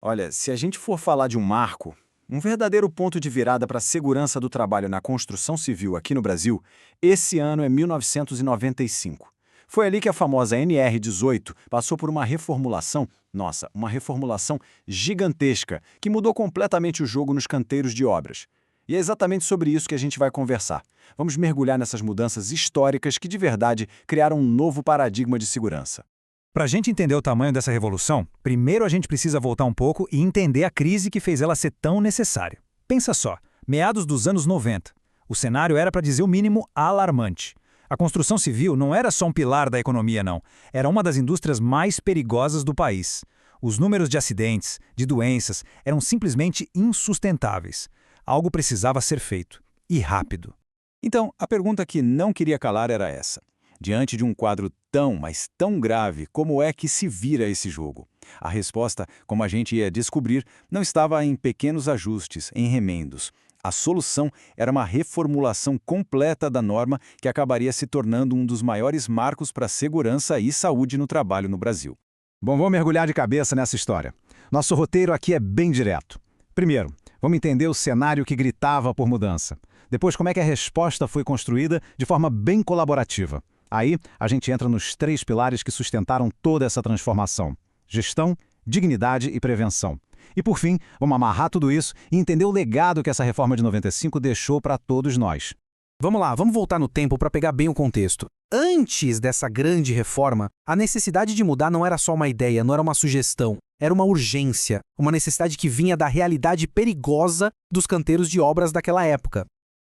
Olha, se a gente for falar de um marco, um verdadeiro ponto de virada para a segurança do trabalho na construção civil aqui no Brasil, esse ano é 1995. Foi ali que a famosa NR18 passou por uma reformulação, nossa, uma reformulação gigantesca, que mudou completamente o jogo nos canteiros de obras. E é exatamente sobre isso que a gente vai conversar. Vamos mergulhar nessas mudanças históricas que, de verdade, criaram um novo paradigma de segurança. Para a gente entender o tamanho dessa revolução, primeiro a gente precisa voltar um pouco e entender a crise que fez ela ser tão necessária. Pensa só, meados dos anos 90. O cenário era, para dizer o mínimo, alarmante. A construção civil não era só um pilar da economia, não. Era uma das indústrias mais perigosas do país. Os números de acidentes, de doenças, eram simplesmente insustentáveis. Algo precisava ser feito. E rápido. Então, a pergunta que não queria calar era essa. Diante de um quadro tão, mas tão grave, como é que se vira esse jogo? A resposta, como a gente ia descobrir, não estava em pequenos ajustes, em remendos. A solução era uma reformulação completa da norma que acabaria se tornando um dos maiores marcos para a segurança e saúde no trabalho no Brasil. Bom, vamos mergulhar de cabeça nessa história. Nosso roteiro aqui é bem direto. Primeiro, vamos entender o cenário que gritava por mudança. Depois, como é que a resposta foi construída de forma bem colaborativa. Aí, a gente entra nos 3 pilares que sustentaram toda essa transformação: gestão, dignidade e prevenção. E, por fim, vamos amarrar tudo isso e entender o legado que essa reforma de 95 deixou para todos nós. Vamos lá, vamos voltar no tempo para pegar bem o contexto. Antes dessa grande reforma, a necessidade de mudar não era só uma ideia, não era uma sugestão. Era uma urgência, uma necessidade que vinha da realidade perigosa dos canteiros de obras daquela época.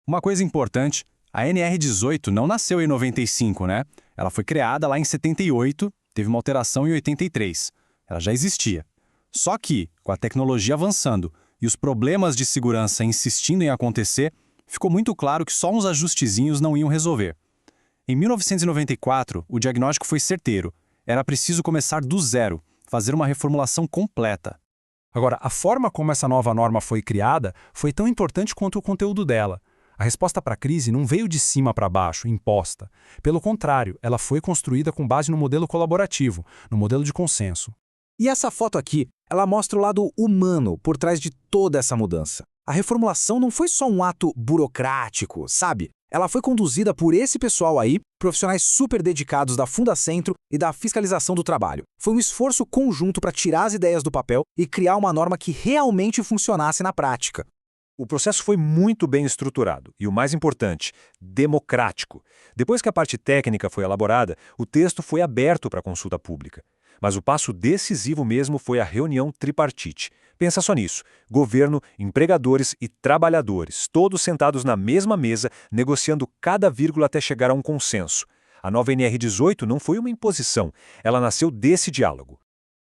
Uma coisa importante, a NR18 não nasceu em 95, né? Ela foi criada lá em 78, teve uma alteração em 83. Ela já existia. Só que, com a tecnologia avançando e os problemas de segurança insistindo em acontecer, ficou muito claro que só uns ajustezinhos não iam resolver. Em 1994, o diagnóstico foi certeiro. Era preciso começar do zero, fazer uma reformulação completa. Agora, a forma como essa nova norma foi criada foi tão importante quanto o conteúdo dela. A resposta para a crise não veio de cima para baixo, imposta. Pelo contrário, ela foi construída com base no modelo colaborativo, no modelo de consenso. E essa foto aqui, ela mostra o lado humano por trás de toda essa mudança. A reformulação não foi só um ato burocrático, sabe? Ela foi conduzida por esse pessoal aí, profissionais super dedicados da Fundacentro e da fiscalização do trabalho. Foi um esforço conjunto para tirar as ideias do papel e criar uma norma que realmente funcionasse na prática. O processo foi muito bem estruturado e, o mais importante, democrático. Depois que a parte técnica foi elaborada, o texto foi aberto para consulta pública. Mas o passo decisivo mesmo foi a reunião tripartite. Pensa só nisso: governo, empregadores e trabalhadores, todos sentados na mesma mesa, negociando cada vírgula até chegar a um consenso. A nova NR18 não foi uma imposição, ela nasceu desse diálogo.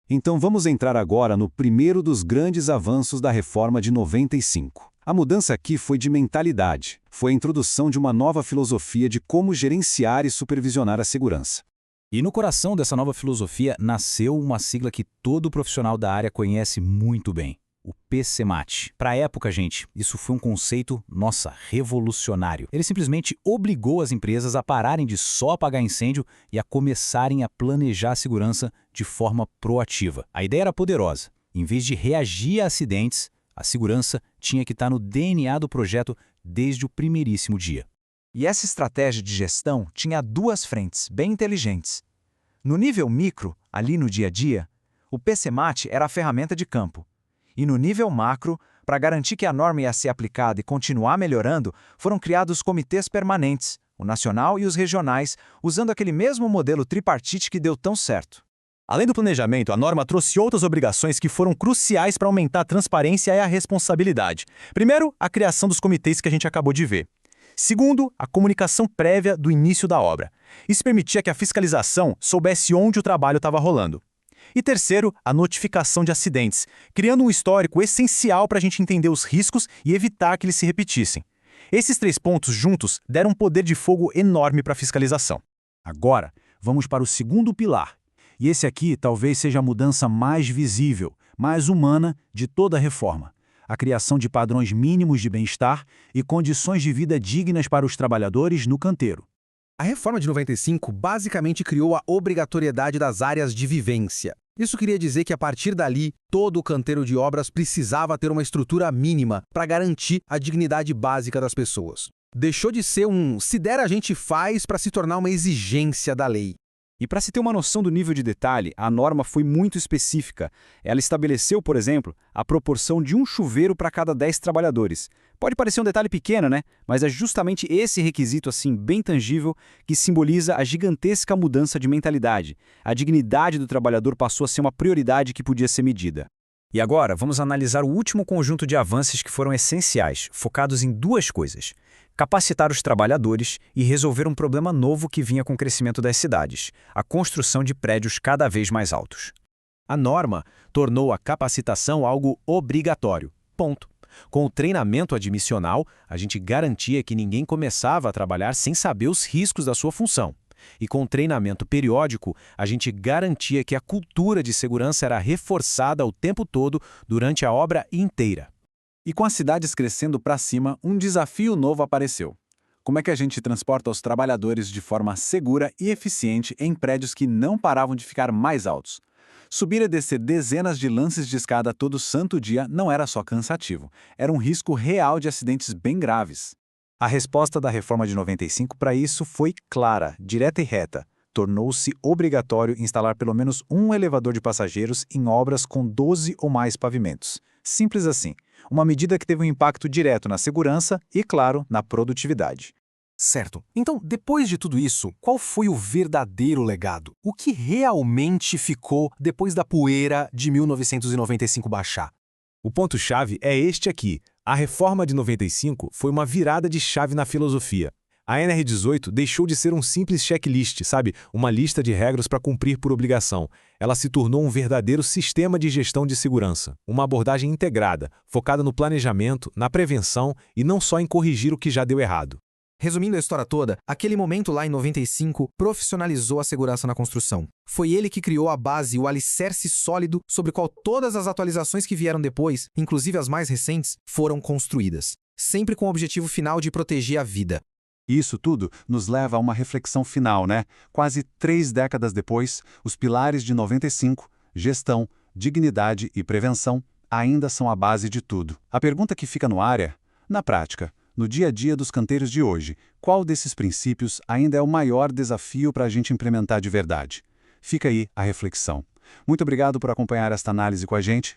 Então vamos entrar agora no primeiro dos grandes avanços da reforma de 95. A mudança aqui foi de mentalidade. Foi a introdução de uma nova filosofia de como gerenciar e supervisionar a segurança. E no coração dessa nova filosofia nasceu uma sigla que todo profissional da área conhece muito bem: o PCMAT. Para a época, gente, isso foi um conceito, nossa, revolucionário. Ele simplesmente obrigou as empresas a pararem de só apagar incêndio e a começarem a planejar a segurança de forma proativa. A ideia era poderosa. Em vez de reagir a acidentes, a segurança tinha que estar no DNA do projeto desde o primeiríssimo dia. E essa estratégia de gestão tinha 2 frentes bem inteligentes. No nível micro, ali no dia a dia, o PCMAT era a ferramenta de campo. E no nível macro, para garantir que a norma ia ser aplicada e continuar melhorando, foram criados comitês permanentes, o nacional e os regionais, usando aquele mesmo modelo tripartite que deu tão certo. Além do planejamento, a norma trouxe outras obrigações que foram cruciais para aumentar a transparência e a responsabilidade. Primeiro, a criação dos comitês que a gente acabou de ver. Segundo, a comunicação prévia do início da obra. Isso permitia que a fiscalização soubesse onde o trabalho estava rolando. E terceiro, a notificação de acidentes, criando um histórico essencial para a gente entender os riscos e evitar que eles se repetissem. Esses 3 pontos juntos deram um poder de fogo enorme para a fiscalização. Agora, vamos para o segundo pilar. E esse aqui talvez seja a mudança mais visível, mais humana de toda a reforma: a criação de padrões mínimos de bem-estar e condições de vida dignas para os trabalhadores no canteiro. A reforma de 95 basicamente criou a obrigatoriedade das áreas de vivência. Isso queria dizer que, a partir dali, todo o canteiro de obras precisava ter uma estrutura mínima para garantir a dignidade básica das pessoas. Deixou de ser um "se der a gente faz" para se tornar uma exigência da lei. E para se ter uma noção do nível de detalhe, a norma foi muito específica. Ela estabeleceu, por exemplo, a proporção de um chuveiro para cada 10 trabalhadores. Pode parecer um detalhe pequeno, né? Mas é justamente esse requisito assim bem tangível que simboliza a gigantesca mudança de mentalidade. A dignidade do trabalhador passou a ser uma prioridade que podia ser medida. E agora, vamos analisar o último conjunto de avanços que foram essenciais, focados em duas coisas: capacitar os trabalhadores e resolver um problema novo que vinha com o crescimento das cidades, a construção de prédios cada vez mais altos. A norma tornou a capacitação algo obrigatório. Ponto. Com o treinamento admissional, a gente garantia que ninguém começava a trabalhar sem saber os riscos da sua função. E com o treinamento periódico, a gente garantia que a cultura de segurança era reforçada o tempo todo durante a obra inteira. E com as cidades crescendo para cima, um desafio novo apareceu. Como é que a gente transporta os trabalhadores de forma segura e eficiente em prédios que não paravam de ficar mais altos? Subir e descer dezenas de lances de escada todo santo dia não era só cansativo, era um risco real de acidentes bem graves. A resposta da reforma de 95 para isso foi clara, direta e reta. Tornou-se obrigatório instalar pelo menos um elevador de passageiros em obras com 12 ou mais pavimentos. Simples assim. Uma medida que teve um impacto direto na segurança e, claro, na produtividade. Certo. Então, depois de tudo isso, qual foi o verdadeiro legado? O que realmente ficou depois da poeira de 1995 baixar? O ponto-chave é este aqui. A reforma de 95 foi uma virada de chave na filosofia. A NR18 deixou de ser um simples checklist, sabe? Uma lista de regras para cumprir por obrigação. Ela se tornou um verdadeiro sistema de gestão de segurança. Uma abordagem integrada, focada no planejamento, na prevenção e não só em corrigir o que já deu errado. Resumindo a história toda, aquele momento lá em 95 profissionalizou a segurança na construção. Foi ele que criou a base, o alicerce sólido sobre o qual todas as atualizações que vieram depois, inclusive as mais recentes, foram construídas. Sempre com o objetivo final de proteger a vida. Isso tudo nos leva a uma reflexão final, né? Quase 3 décadas depois, os pilares de 95, gestão, dignidade e prevenção, ainda são a base de tudo. A pergunta que fica no ar é, na prática, no dia a dia dos canteiros de hoje, qual desses princípios ainda é o maior desafio para a gente implementar de verdade? Fica aí a reflexão. Muito obrigado por acompanhar esta análise com a gente.